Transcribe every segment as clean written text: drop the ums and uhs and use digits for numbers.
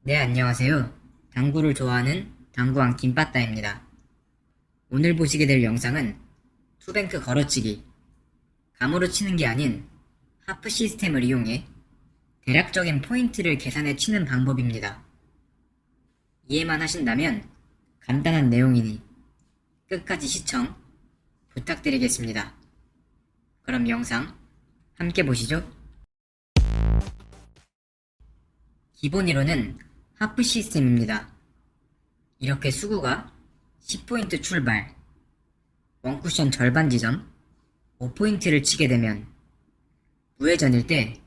네, 안녕하세요. 당구를 좋아하는 당구왕 김빠따입니다. 오늘 보시게 될 영상은 투뱅크 걸어치기, 감으로 치는 게 아닌 하프 시스템을 이용해 대략적인 포인트를 계산해 치는 방법입니다. 이해만 하신다면 간단한 내용이니 끝까지 시청 부탁드리겠습니다. 그럼 영상 함께 보시죠. 기본 이론은 하프 시스템입니다. 이렇게 수구가 10포인트 출발, 원쿠션 절반 지점 5포인트를 치게 되면 무회전일 때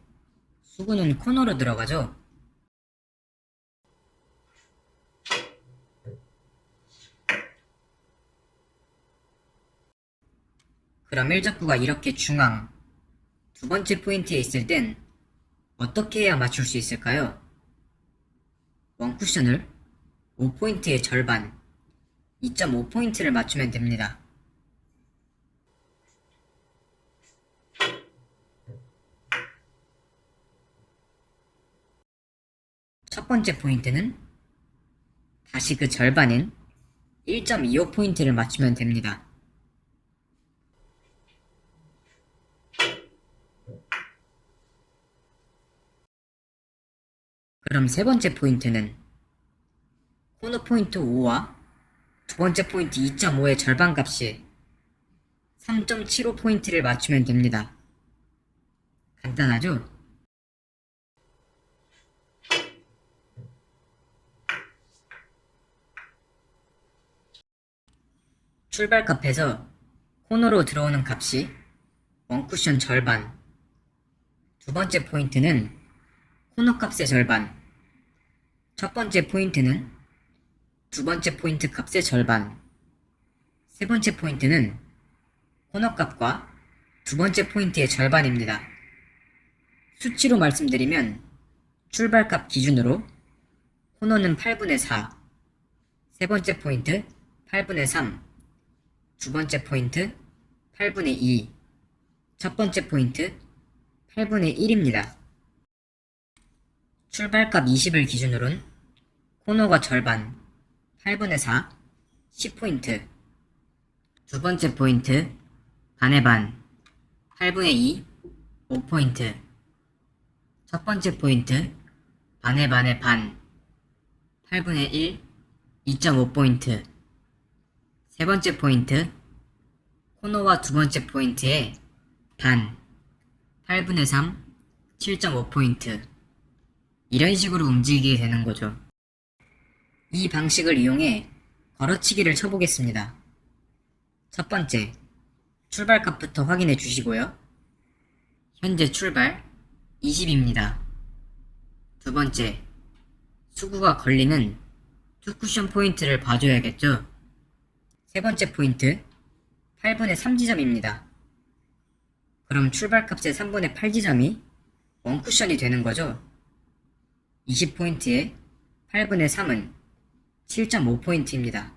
수구는 코너로 들어가죠. 그럼 1적구가 이렇게 중앙 두 번째 포인트에 있을 땐 어떻게 해야 맞출 수 있을까요? 원쿠션을 5포인트의 절반 2.5포인트를 맞추면 됩니다. 첫 번째 포인트는 다시 그 절반인 1.25포인트를 맞추면 됩니다. 그럼 세 번째 포인트는 코너 포인트 5와 두 번째 포인트 2.5의 절반값이 3.75포인트를 맞추면 됩니다. 간단하죠? 출발값에서 코너로 들어오는 값이 원쿠션 절반, 두 번째 포인트는 코너 값의 절반, 첫 번째 포인트는 두 번째 포인트 값의 절반, 세 번째 포인트는 코너 값과 두 번째 포인트의 절반입니다. 수치로 말씀드리면 출발값 기준으로 코너는 8분의 4, 세 번째 포인트 8분의 3, 두 번째 포인트 8분의 2, 첫 번째 포인트 8분의 1입니다. 출발값 20을 기준으로는 코너가 절반 8분의 4, 10포인트, 두 번째 포인트 반의 반 8분의 2, 5포인트, 첫 번째 포인트 반의 반의 반 8분의 1, 2.5포인트, 세 번째 포인트 코너와 두 번째 포인트의 반 8분의 3, 7.5포인트 이런 식으로 움직이게 되는 거죠. 이 방식을 이용해 걸어치기를 쳐보겠습니다. 첫 번째, 출발값부터 확인해 주시고요. 현재 출발 20입니다. 두 번째, 수구가 걸리는 투쿠션 포인트를 봐줘야겠죠. 세 번째 포인트 8분의 3지점입니다. 그럼 출발값의 3분의 8지점이 원쿠션이 되는 거죠. 20포인트에 8분의 3은 7.5포인트입니다.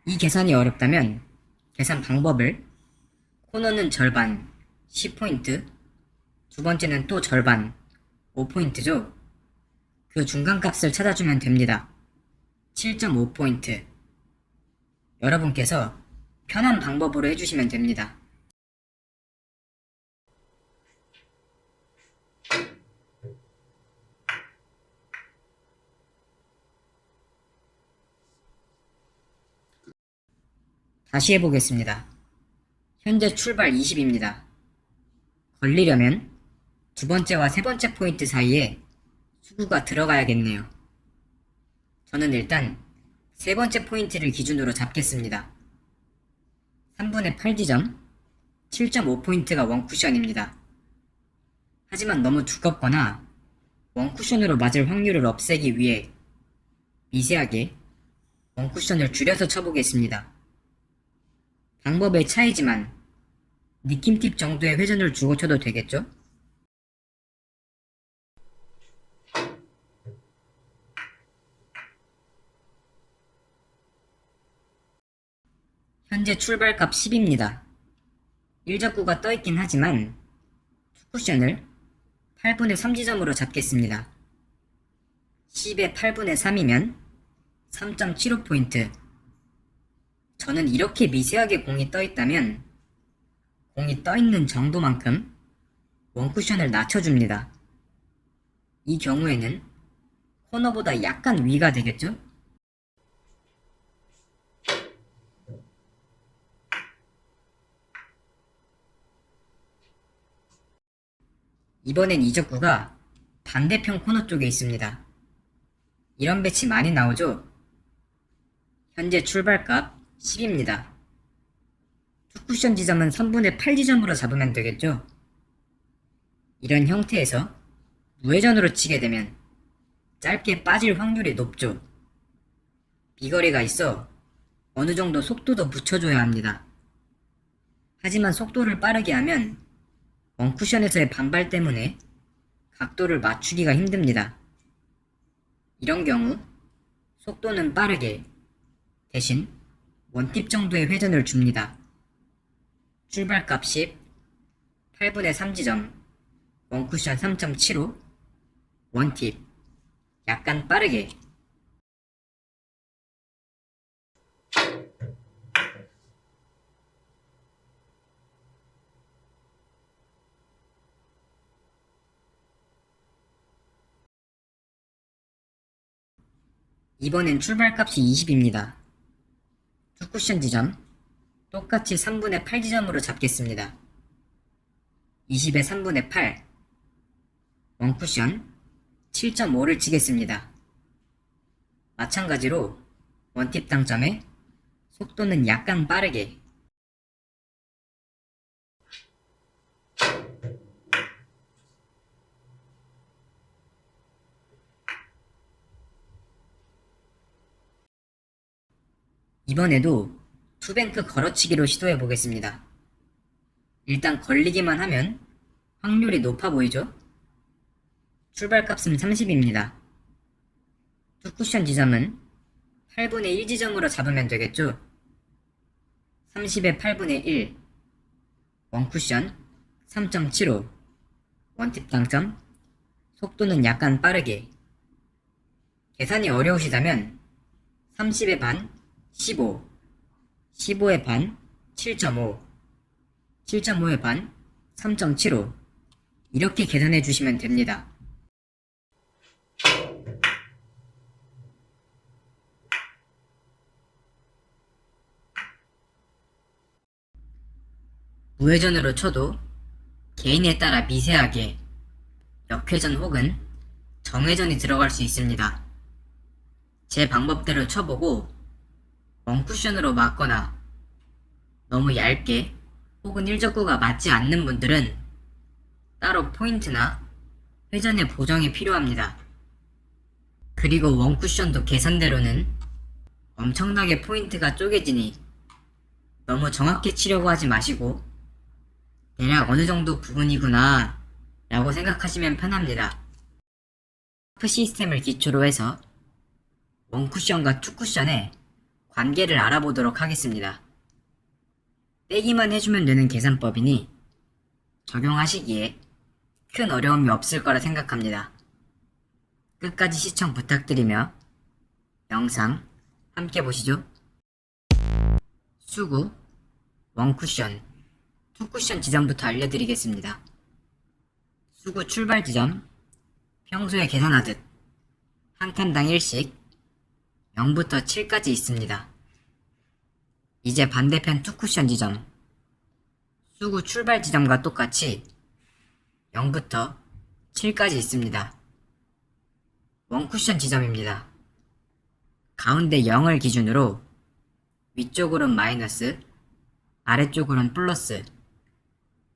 이 계산이 어렵다면 계산 방법을 코너는 절반 10포인트, 두 번째는 또 절반 5포인트죠. 그 중간값을 찾아주면 됩니다. 7.5포인트. 여러분께서 편한 방법으로 해주시면 됩니다. 다시 해보겠습니다. 현재 출발 20입니다. 걸리려면 두 번째와 세 번째 포인트 사이에 수구가 들어가야겠네요. 저는 일단 세 번째 포인트를 기준으로 잡겠습니다. 3분의 8지점 7.5포인트가 원쿠션입니다. 하지만 너무 두껍거나 원쿠션으로 맞을 확률을 없애기 위해 미세하게 원쿠션을 줄여서 쳐보겠습니다. 방법의 차이지만 느낌팁 정도의 회전을 주고 쳐도 되겠죠? 현재 출발값 10입니다. 1적구가 떠있긴 하지만 투쿠션을 8분의 3지점으로 잡겠습니다. 10의 8분의 3이면 3.75포인트. 저는 이렇게 미세하게 공이 떠있다면 공이 떠있는 정도만큼 원쿠션을 낮춰줍니다. 이 경우에는 코너보다 약간 위가 되겠죠? 이번엔 이적구가 반대편 코너 쪽에 있습니다. 이런 배치 많이 나오죠? 현재 출발값 10입니다. 투쿠션 지점은 3분의 8 지점으로 잡으면 되겠죠? 이런 형태에서 무회전으로 치게 되면 짧게 빠질 확률이 높죠. 비거리가 있어 어느 정도 속도도 붙여줘야 합니다. 하지만 속도를 빠르게 하면 원쿠션에서의 반발 때문에 각도를 맞추기가 힘듭니다. 이런 경우 속도는 빠르게 대신 원팁 정도의 회전을 줍니다. 출발값 10, 8분의 3 지점, 원쿠션 3.75, 원팁, 약간 빠르게. 이번엔 출발값이 20입니다. 투쿠션 지점 똑같이 3분의 8 지점으로 잡겠습니다. 20의 3분의 8 원쿠션 7.5를 치겠습니다. 마찬가지로 원팁 당점에 속도는 약간 빠르게. 이번에도 투뱅크 걸어치기로 시도해 보겠습니다. 일단 걸리기만 하면 확률이 높아 보이죠? 출발값은 30입니다. 투쿠션 지점은 8분의 1 지점으로 잡으면 되겠죠? 30의 8분의 1 원쿠션 3.75 원팁 당점 속도는 약간 빠르게. 계산이 어려우시다면 30의 반 15 15의 반 7.5 7.5의 반 3.75 이렇게 계산해 주시면 됩니다. 무회전으로 쳐도 개인에 따라 미세하게 역회전 혹은 정회전이 들어갈 수 있습니다. 제 방법대로 쳐보고 원쿠션으로 맞거나 너무 얇게 혹은 일적구가 맞지 않는 분들은 따로 포인트나 회전의 보정이 필요합니다. 그리고 원쿠션도 계산대로는 엄청나게 포인트가 쪼개지니 너무 정확히 치려고 하지 마시고 대략 어느 정도 부분이구나 라고 생각하시면 편합니다. 하프 시스템을 기초로 해서 원쿠션과 투쿠션의 관계를 알아보도록 하겠습니다. 빼기만 해주면 되는 계산법이니 적용하시기에 큰 어려움이 없을 거라 생각합니다. 끝까지 시청 부탁드리며 영상 함께 보시죠. 수구, 원쿠션, 투쿠션 지점부터 알려드리겠습니다. 수구 출발 지점, 평소에 계산하듯 한 칸당 1씩 0부터 7까지 있습니다. 이제 반대편 투쿠션 지점, 수구 출발 지점과 똑같이 0부터 7까지 있습니다. 원쿠션 지점입니다. 가운데 0을 기준으로 위쪽으로는 마이너스, 아래쪽으로는 플러스,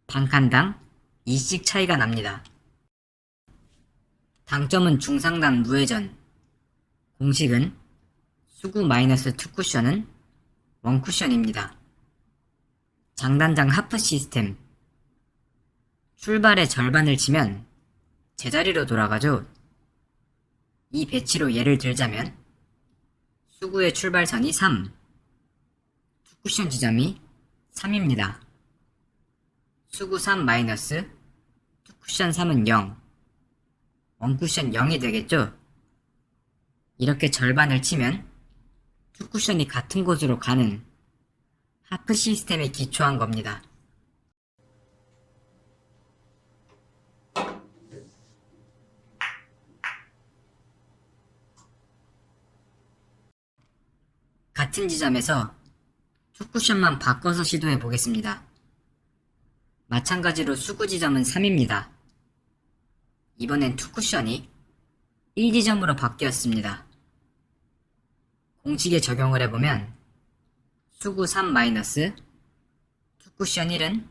반칸당 2씩 차이가 납니다. 당점은 중상단 무회전, 공식은 수구 마이너스 투쿠션은 원쿠션입니다. 장단장 하프 시스템, 출발의 절반을 치면 제자리로 돌아가죠. 이 배치로 예를 들자면 수구의 출발선이 3, 투쿠션 지점이 3입니다. 수구 3 마이너스 투쿠션 3은 0, 원쿠션 0이 되겠죠? 이렇게 절반을 치면 투 쿠션이 같은 곳으로 가는 하프 시스템에 기초한 겁니다. 같은 지점에서 투 쿠션만 바꿔서 시도해 보겠습니다. 마찬가지로 수구 지점은 3입니다. 이번엔 투 쿠션이 1지점으로 바뀌었습니다. 공식에 적용을 해보면 수구 3 마이너스 투 쿠션 1은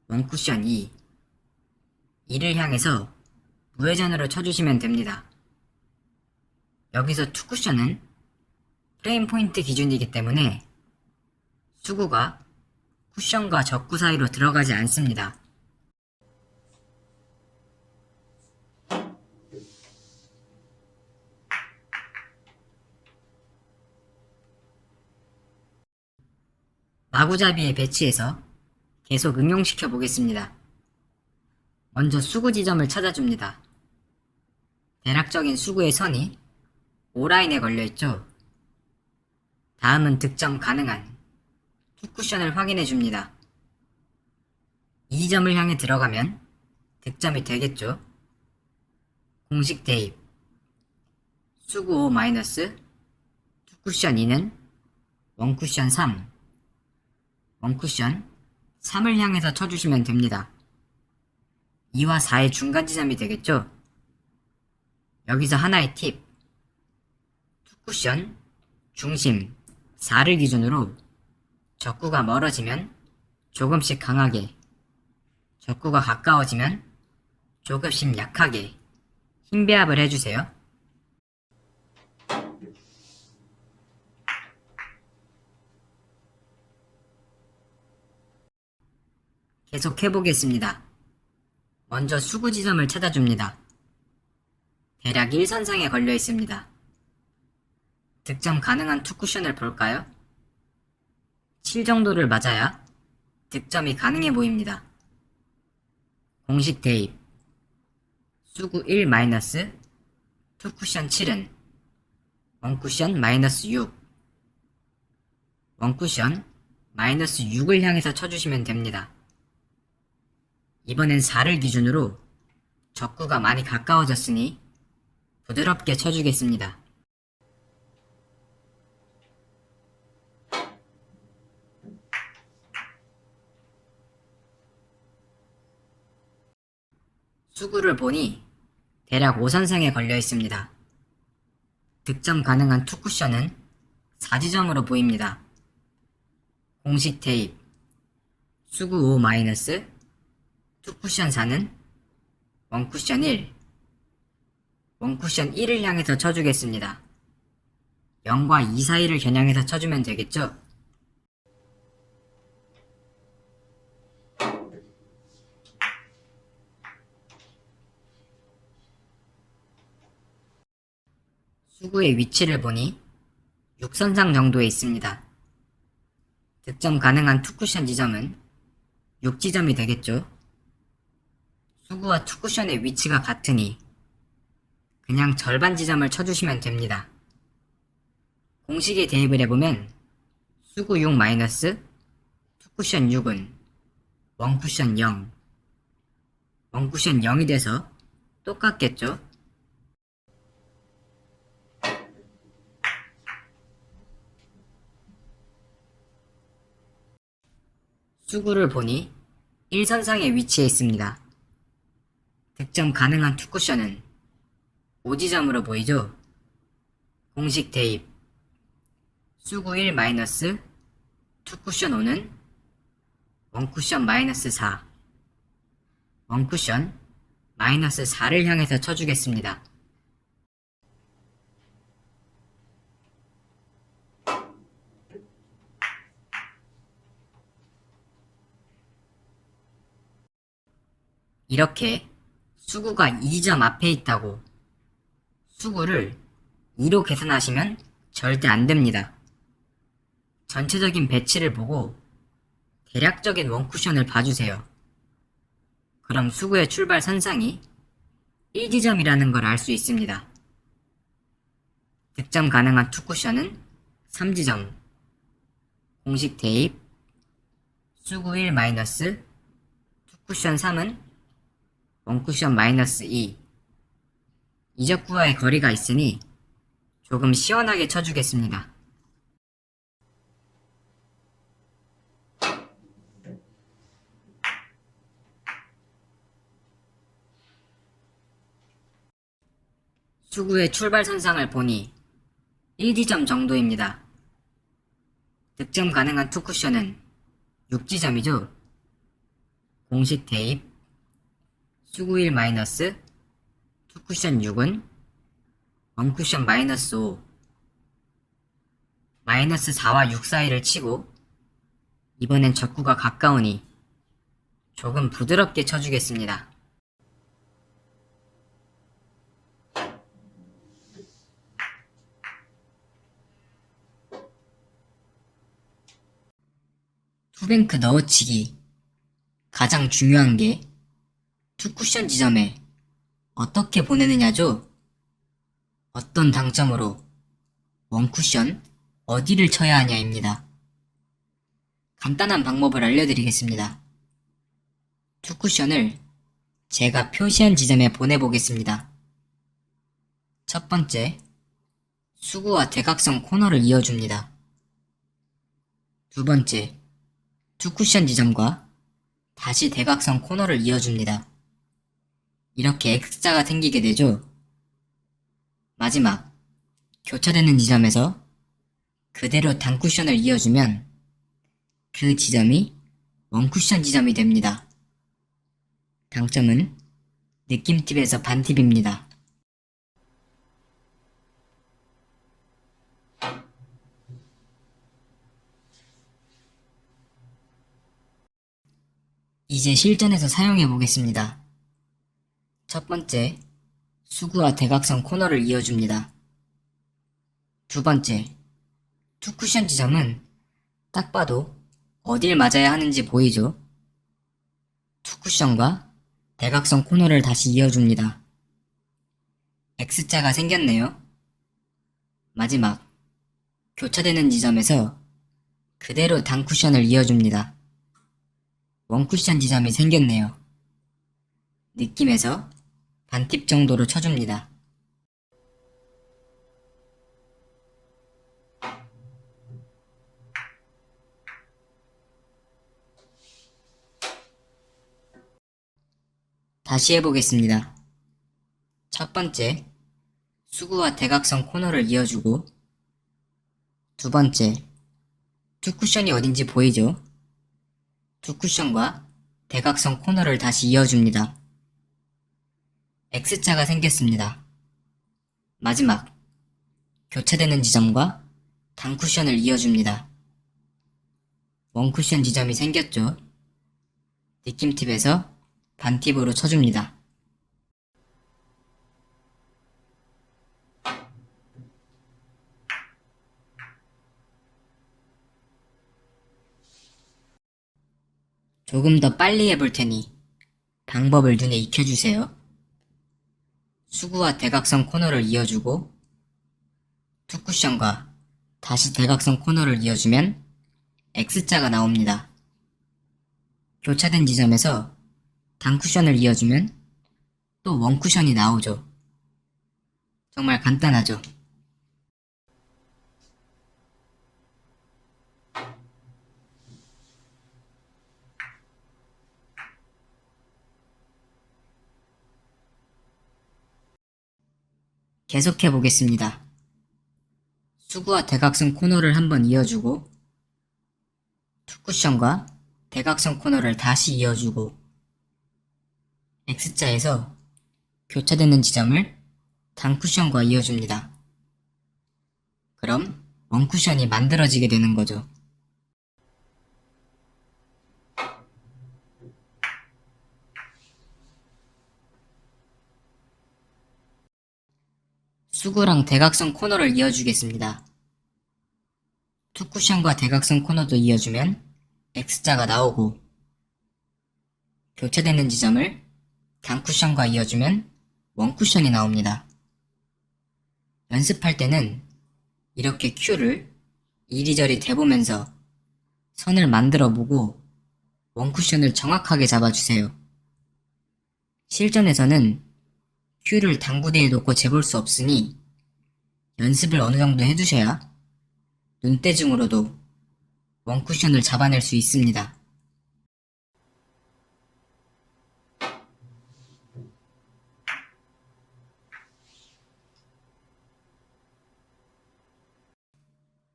원 쿠션 2 2를 향해서 무회전으로 쳐주시면 됩니다. 여기서 투 쿠션은 프레임 포인트 기준이기 때문에 수구가 쿠션과 적구 사이로 들어가지 않습니다. 마구잡이에 배치해서 계속 응용시켜 보겠습니다. 먼저 수구 지점을 찾아줍니다. 대략적인 수구의 선이 O라인에 걸려있죠. 다음은 득점 가능한 투 쿠션을 확인해 줍니다. 이 지점을 향해 들어가면 득점이 되겠죠. 공식 대입 수구 5 마이너스 투 쿠션 2는 원 쿠션 3 원 쿠션 3을 향해서 쳐주시면 됩니다. 2와 4의 중간 지점이 되겠죠. 여기서 하나의 팁 투 쿠션 중심 4를 기준으로 적구가 멀어지면 조금씩 강하게, 적구가 가까워지면 조금씩 약하게 힘 배합을 해주세요. 계속 해보겠습니다. 먼저 수구 지점을 찾아줍니다. 대략 1선상에 걸려 있습니다. 득점 가능한 투 쿠션을 볼까요? 7 정도를 맞아야 득점이 가능해 보입니다. 공식 대입 수구 1 마이너스 투 쿠션 7은 원 쿠션 마이너스 6 원 쿠션 마이너스 6을 향해서 쳐주시면 됩니다. 이번엔 4를 기준으로 적구가 많이 가까워졌으니 부드럽게 쳐주겠습니다. 수구를 보니 대략 5선상에 걸려 있습니다. 득점 가능한 투 쿠션은 4지점으로 보입니다. 공식 대입 수구 5 마이너스 투 쿠션 4는 원 쿠션 1 원 쿠션 1을 향해서 쳐주겠습니다. 0과 2 사이를 겨냥해서 쳐주면 되겠죠? 수구의 위치를 보니 6선상 정도에 있습니다. 득점 가능한 투 쿠션 지점은 6지점이 되겠죠? 수구와 투 쿠션의 위치가 같으니 그냥 절반 지점을 쳐주시면 됩니다. 공식에 대입을 해보면 수구 6 마이너스 투 쿠션 6은 원 쿠션 0 원 쿠션 0이 돼서 똑같겠죠? 수구를 보니 1선상에 위치해 있습니다. 득점 가능한 투 쿠션은 5지점으로 보이죠? 공식 대입 수구 1 마이너스 투 쿠션 5는 원 쿠션 마이너스 4 원 쿠션 마이너스 4를 향해서 쳐주겠습니다. 이렇게 수구가 2점 앞에 있다고 수구를 2로 계산하시면 절대 안됩니다. 전체적인 배치를 보고 대략적인 원쿠션을 봐주세요. 그럼 수구의 출발 선상이 1지점이라는 걸 알 수 있습니다. 득점 가능한 투쿠션은 3지점, 공식 대입, 수구 1 마이너스, 투쿠션 3은 원쿠션 마이너스 2. 이적구와의 거리가 있으니 조금 시원하게 쳐주겠습니다. 수구의 출발 선상을 보니 1지점 정도입니다. 득점 가능한 투쿠션은 6지점이죠. 공식 대입, 수구 1 마이너스, 투쿠션 6은 원쿠션 마이너스 5, 마이너스 4와 6 사이를 치고 이번엔 적구가 가까우니 조금 부드럽게 쳐주겠습니다. 투뱅크 넣어치기. 가장 중요한 게 투쿠션 지점에 어떻게 보내느냐죠. 어떤 당점으로 원쿠션 어디를 쳐야 하냐입니다. 간단한 방법을 알려드리겠습니다. 투쿠션을 제가 표시한 지점에 보내보겠습니다. 첫 번째, 수구와 대각선 코너를 이어줍니다. 두 번째, 투쿠션 지점과 다시 대각선 코너를 이어줍니다. 이렇게 X자가 생기게 되죠. 마지막, 교차되는 지점에서 그대로 단쿠션을 이어주면 그 지점이 원쿠션 지점이 됩니다. 당점은 느낌팁에서 반팁입니다. 이제 실전에서 사용해 보겠습니다. 첫 번째, 수구와 대각선 코너를 이어줍니다. 두 번째, 투쿠션 지점은 딱 봐도 어딜 맞아야 하는지 보이죠? 투쿠션과 대각선 코너를 다시 이어줍니다. X자가 생겼네요. 마지막, 교차되는 지점에서 그대로 단쿠션을 이어줍니다. 원쿠션 지점이 생겼네요. 느낌에서 반팁 정도로 쳐줍니다. 다시 해보겠습니다. 첫 번째, 수구와 대각선 코너를 이어주고, 두 번째, 투쿠션이 어딘지 보이죠? 투쿠션과 대각선 코너를 다시 이어줍니다. X자가 생겼습니다. 마지막, 교차되는 지점과 단쿠션을 이어줍니다. 원쿠션 지점이 생겼죠? 느낌팁에서 반팁으로 쳐줍니다. 조금 더 빨리 해볼 테니 방법을 눈에 익혀주세요. 수구와 대각선 코너를 이어주고 투쿠션과 다시 대각선 코너를 이어주면 X자가 나옵니다. 교차된 지점에서 단쿠션을 이어주면 또 원쿠션이 나오죠. 정말 간단하죠. 계속해 보겠습니다. 수구와 대각선 코너를 한번 이어주고 투쿠션과 대각선 코너를 다시 이어주고 X자에서 교차되는 지점을 단쿠션과 이어줍니다. 그럼 원쿠션이 만들어지게 되는 거죠. 수구랑 대각선 코너를 이어주겠습니다. 투쿠션과 대각선 코너도 이어주면 X자가 나오고 교차되는 지점을 단쿠션과 이어주면 원쿠션이 나옵니다. 연습할 때는 이렇게 큐를 이리저리 대보면서 선을 만들어 보고 원쿠션을 정확하게 잡아주세요. 실전에서는 큐를 당구대에 놓고 재볼 수 없으니 연습을 어느 정도 해두셔야 눈대중으로도 원쿠션을 잡아낼 수 있습니다.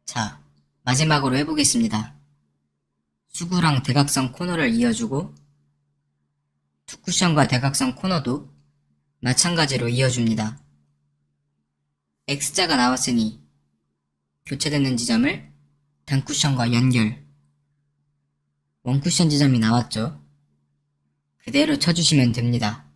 자, 마지막으로 해보겠습니다. 수구랑 대각선 코너를 이어주고 투쿠션과 대각선 코너도 마찬가지로 이어줍니다. X자가 나왔으니 교체되는 지점을 단쿠션과 연결. 원쿠션 지점이 나왔죠? 그대로 쳐주시면 됩니다.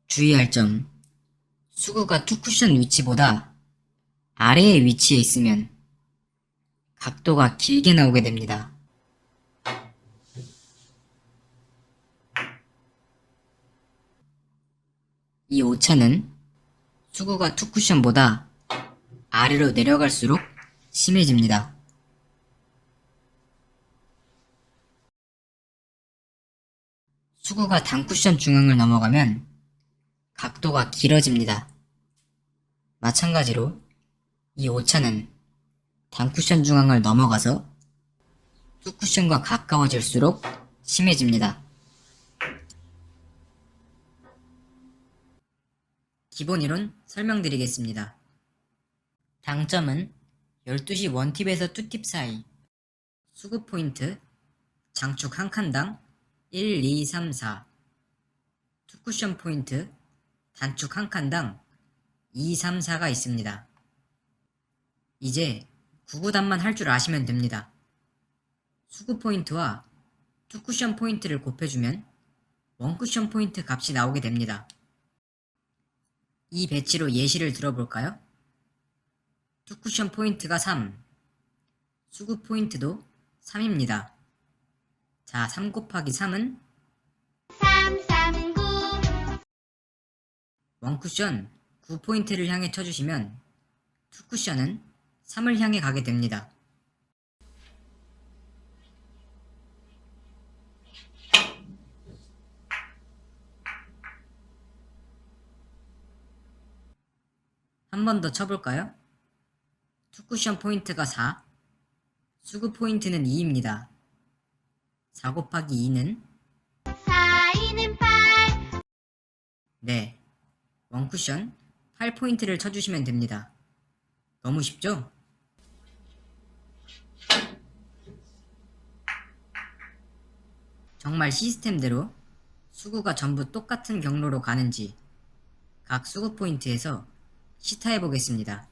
주의할 점. 수구가 투쿠션 위치보다 아래에 위치해 있으면 각도가 길게 나오게 됩니다. 이 오차는 수구가 투쿠션보다 아래로 내려갈수록 심해집니다. 수구가 단쿠션 중앙을 넘어가면 각도가 길어집니다. 마찬가지로 이 오차는 단쿠션 중앙을 넘어가서 투쿠션과 가까워질수록 심해집니다. 기본 이론 설명드리겠습니다. 당점은 12시 원팁에서 투팁 사이, 수구 포인트, 장축 한 칸당 1, 2, 3, 4, 투쿠션 포인트, 단축 한 칸당 2, 3, 4가 있습니다. 이제 구구단만 할 줄 아시면 됩니다. 수구 포인트와 투쿠션 포인트를 곱해주면 원쿠션 포인트 값이 나오게 됩니다. 이 배치로 예시를 들어볼까요? 투쿠션 포인트가 3, 수구 포인트도 3입니다. 자, 3 곱하기 3은 3, 3, 9. 원쿠션 9포인트를 향해 쳐주시면 투쿠션은 3을 향해 가게 됩니다. 한 번 더 쳐볼까요? 투쿠션 포인트가 4, 수구 포인트는 2입니다. 4 곱하기 2는 4, 2는 8. 네, 원쿠션 8포인트를 쳐주시면 됩니다. 너무 쉽죠? 정말 시스템대로 수구가 전부 똑같은 경로로 가는지 각 수구 포인트에서 시타해 보겠습니다.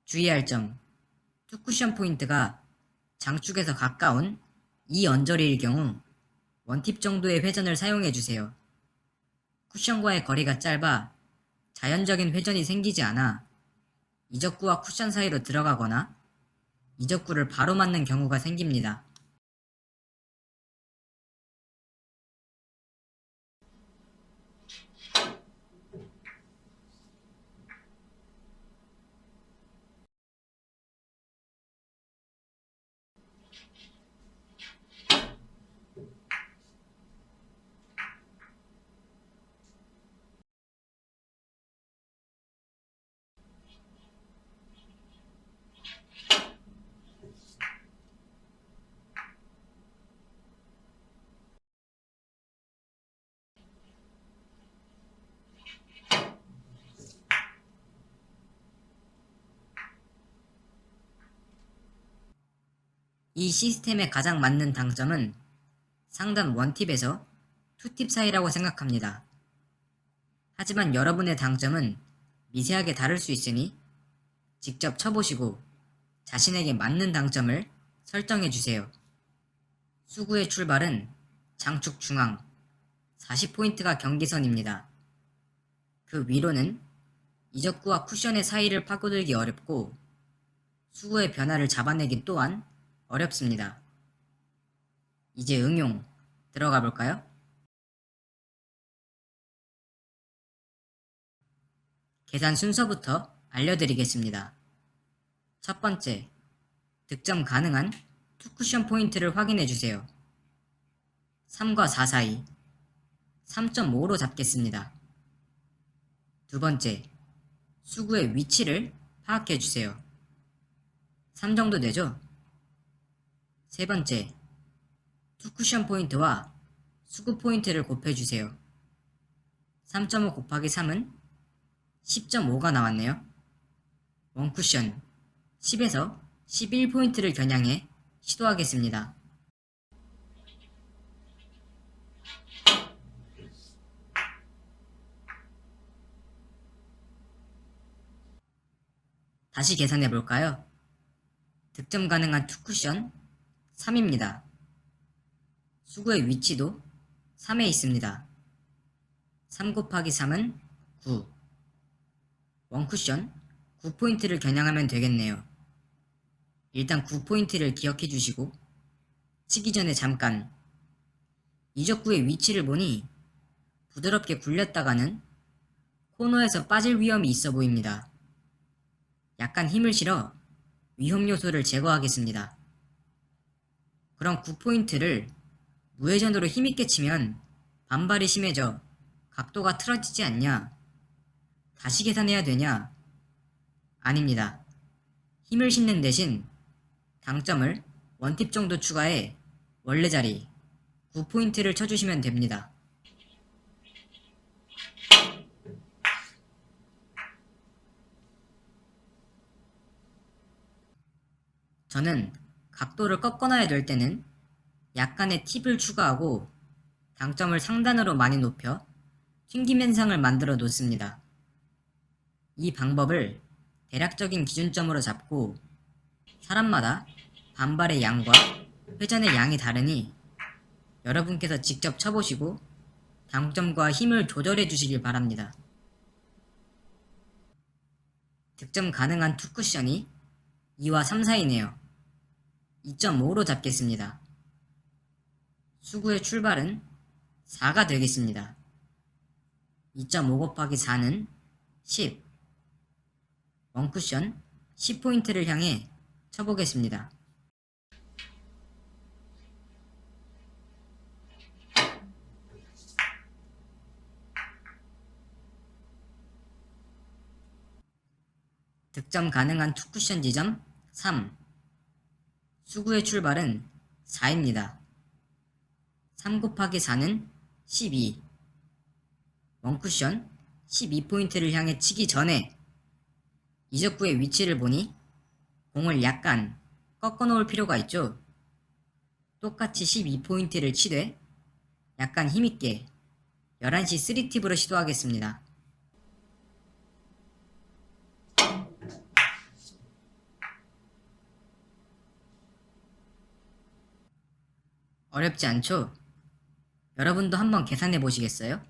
주의할 점. 투쿠션 포인트가 장축에서 가까운 이 언저리일 경우 원팁 정도의 회전을 사용해주세요. 쿠션과의 거리가 짧아 자연적인 회전이 생기지 않아 이적구와 쿠션 사이로 들어가거나 이적구를 바로 맞는 경우가 생깁니다. 이 시스템에 가장 맞는 당점은 상단 1팁에서 2팁 사이라고 생각합니다. 하지만 여러분의 당점은 미세하게 다를 수 있으니 직접 쳐보시고 자신에게 맞는 당점을 설정해 주세요. 수구의 출발은 장축 중앙 40포인트가 경계선입니다. 그 위로는 이적구와 쿠션의 사이를 파고들기 어렵고 수구의 변화를 잡아내기 또한 어렵습니다. 이제 응용 들어가 볼까요? 계산 순서부터 알려드리겠습니다. 첫 번째, 득점 가능한 투쿠션 포인트를 확인해 주세요. 3과 4 사이 3.5로 잡겠습니다. 두 번째, 수구의 위치를 파악해 주세요. 3 정도 되죠? 세 번째, 투쿠션 포인트와 수구 포인트를 곱해주세요. 3.5 곱하기 3은 10.5가 나왔네요. 원쿠션 10에서 11포인트를 겨냥해 시도하겠습니다. 다시 계산해 볼까요? 득점 가능한 투쿠션 3입니다. 수구의 위치도 3에 있습니다. 3 곱하기 3은 9. 원쿠션 9포인트를 겨냥하면 되겠네요. 일단 9포인트를 기억해 주시고 치기 전에 잠깐 이적구의 위치를 보니 부드럽게 굴렸다가는 코너에서 빠질 위험이 있어 보입니다. 약간 힘을 실어 위험 요소를 제거하겠습니다. 그럼 9포인트를 무회전으로 힘있게 치면 반발이 심해져 각도가 틀어지지 않냐? 다시 계산해야 되냐? 아닙니다. 힘을 싣는 대신 당점을 1팁 정도 추가해 원래 자리 9포인트를 쳐주시면 됩니다. 저는 각도를 꺾어놔야 될 때는 약간의 팁을 추가하고 당점을 상단으로 많이 높여 튕김 현상을 만들어 놓습니다. 이 방법을 대략적인 기준점으로 잡고 사람마다 반발의 양과 회전의 양이 다르니 여러분께서 직접 쳐보시고 당점과 힘을 조절해 주시길 바랍니다. 득점 가능한 투쿠션이 2와 3 사이네요. 2.5로 잡겠습니다. 수구의 출발은 4가 되겠습니다. 2.5 곱하기 4는 10. 원쿠션 10포인트를 향해 쳐보겠습니다. 득점 가능한 투쿠션 지점 3. 수구의 출발은 4입니다. 3 곱하기 4는 12. 원쿠션 12포인트를 향해 치기 전에 이적구의 위치를 보니 공을 약간 꺾어 놓을 필요가 있죠. 똑같이 12포인트를 치되 약간 힘있게 11시 3팁으로 시도하겠습니다. 어렵지 않죠? 여러분도 한번 계산해 보시겠어요?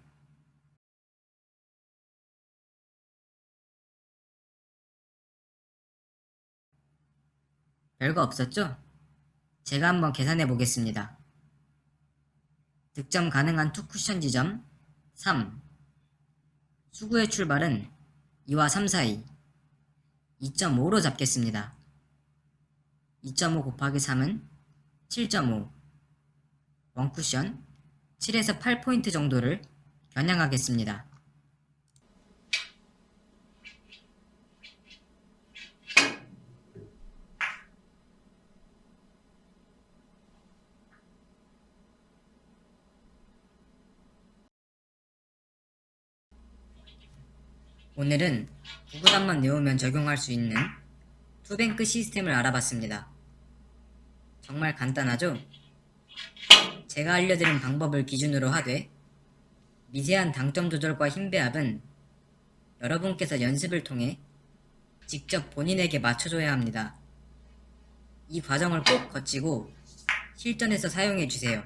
별거 없었죠? 제가 한번 계산해 보겠습니다. 득점 가능한 투 쿠션 지점 3. 수구의 출발은 2와 3 사이 2.5로 잡겠습니다. 2.5 곱하기 3은 7.5. 원쿠션 7에서 8포인트 정도를 겨냥하겠습니다. 오늘은 구구단만 외우면 적용할 수 있는 투뱅크 시스템을 알아봤습니다. 정말 간단하죠? 제가 알려드린 방법을 기준으로 하되 미세한 당점 조절과 힘 배합은 여러분께서 연습을 통해 직접 본인에게 맞춰줘야 합니다. 이 과정을 꼭 거치고 실전에서 사용해주세요.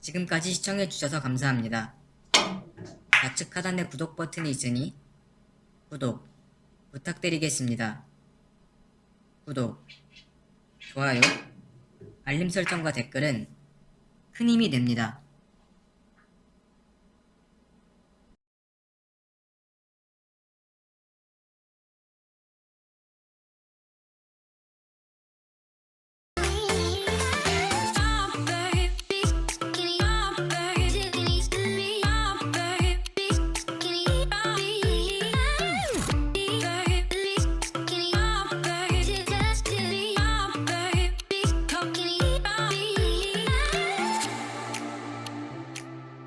지금까지 시청해주셔서 감사합니다. 좌측 하단에 구독 버튼이 있으니 구독 부탁드리겠습니다. 구독, 좋아요, 알림 설정과 댓글은 큰 힘이 됩니다.